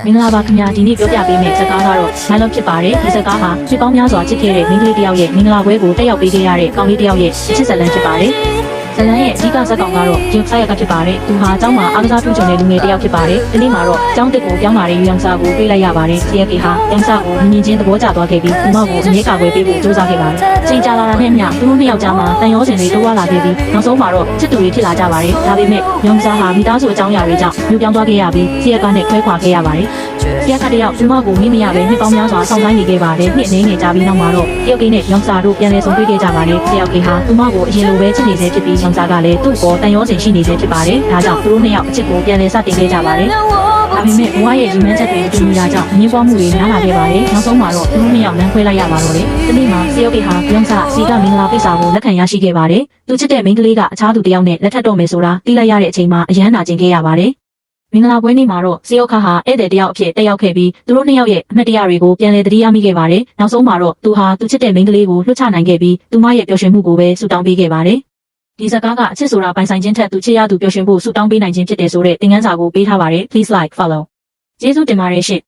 မင်္ဂလာပါခင်ဗျာဒီနေ့ပြောပြပေးမယ့်ဇာတ်ကားကတော့မိုင်းလုံးဖြစ်ပါတယ်ဒီဇာတ်ကားဟာဖြစ်ပေါင်းများစွာချစ်ခဲ့တဲ့မိန်းကလေးတစ်ယောက်ရဲ့မင်္ဂလာပွဲကိုတက်ရောက်ပေးခဲ့ရတဲ့ကောင်လေးတစ်ယောက်ရဲ့ချစ်ဇာတ်လမ်းဖြစ်ပါတယ်ဇာတ်လမ်းရဲ့အဓိကဇာတ်ကောင်ကတော့ဂျင်ဆိုင်ရကဖြစ်ပါတယ်သူဟာအကျောင်းမှာအားကစားပြုကြတဲ့လူငယ်တစ်ယောက်ဖြစ်ပါတယ်ဒီနေ့မှာတော့ကျောင်းတစ်ကိုပြောင်းလာတဲ့ယူယောင်စာကိုတွေ့လိုက်ရပါတယ်စီယက်ကီဟာယောင်စာကိုမြင်ချင်းသဘောကျသွားခဲ့ပြီးသူမကိုအမြဲကာကွယ်ပေးဖို့ကြိုးစားခဲ့ပါတယ်ချိန်ကြာလာတာနဲ့မျှသူတို့နှစ်ယောက်ကြားမှာတန်ရောစင်တွေတိုးဝလာခဲ့ပြီးနောက်ဆုံးမှာတော့ချစ်သူတွေဖြစ်လာကြပါတယ်ဒါပေမဲ့ယောင်စာဟာမိသားစုအကြောင်းအရာတွေကြောင့်မြို့ပြောင်းသွားခဲ့ရပြီးစီယက်ကနဲ့ခွဲခွာခဲ့ရပါတယ်စီယက်ကတယောက်သူမကိုမိမရပဲနှစ်ပေါင်းများစွာဆောင်ဆိုင်နေခဲ့ပါတယ်နှစ်အနေနဲ့ကြာပြီးနောက်မှာတော့တယောက်ကနဲ့ယောင်စာတို့ပြန်လည်ဆုံတွေ့ခဲ့ကြပါတယ်တယောက်ကဟာသူမကိုအရင်လိုပဲချစ်နေစေဖြစ်ပြီးယောင်စာကလည်းသူ့ကိုတန်ရောစင်ရှိနေစေဖြစ်ပါတယ်ဒါကြောင့်သူတို့နှစ်ယောက်အချစ်ကိုပြန်လည်စတင်ခဲ့ကြပါတယ်ဒါပေမဲ့ဘဝရဲ့ရည်မှန်းချက်တွေတူညီတာကြောင့်အငြင်းပွားမှုတွေများလာခဲ့ပါတယ်နောက်ဆုံးမှာတော့သူတို့နှစ်ယောက်လမ်းခွဲလိုက်ရပါတော့တယ်ဒီနေ့မှာစီယက်ကဟာယောင်စာစီကမင်္ဂလာပိတ်စာကိုလက်ခံရရှိခဲ့ပါတယ်သူချစ်တဲ့မိန်းကလေးကအခြားသူတစ်ယောက်နဲ့လက်ထပ်တော့မယ်ဆိုတာသိလိုက်ရတဲ့အချိန်မှာအယမ်းနာကျင်ခဲ့ရပါတယ်မင်္ဂလာပွဲနေ့မှာတော့စီယောခါဟာဧည့်သည်တယောက်အဖြစ်တက်ရောက်ခဲ့ပြီးသူတို့နှစ်ယောက်ရဲ့အမှတ်တရတွေကိုပြန်လည်သတိရမိခဲ့ပါတယ်။နောက်ဆုံးမှာတော့သူဟာသူချစ်တဲ့မိန်းကလေးကိုလွှတ်ချနိုင်ခဲ့ပြီးသူမရဲ့ပျော်ရွှင်မှုကိုပဲဆုတောင်းပေးခဲ့ပါတယ်။ဒီဇာတ်ကားကအချစ်ဆိုတာပိုင်ဆိုင်ခြင်းထက်သူချစ်ရသူပျော်ရွှင်ဖို့ဆုတောင်းပေးနိုင်ခြင်းဖြစ်တယ်ဆိုတဲ့သင်ခန်းစာကိုပေးထားပါတယ်။ Please like follow ကျေးဇူးတင်ပါတယ်ရှင်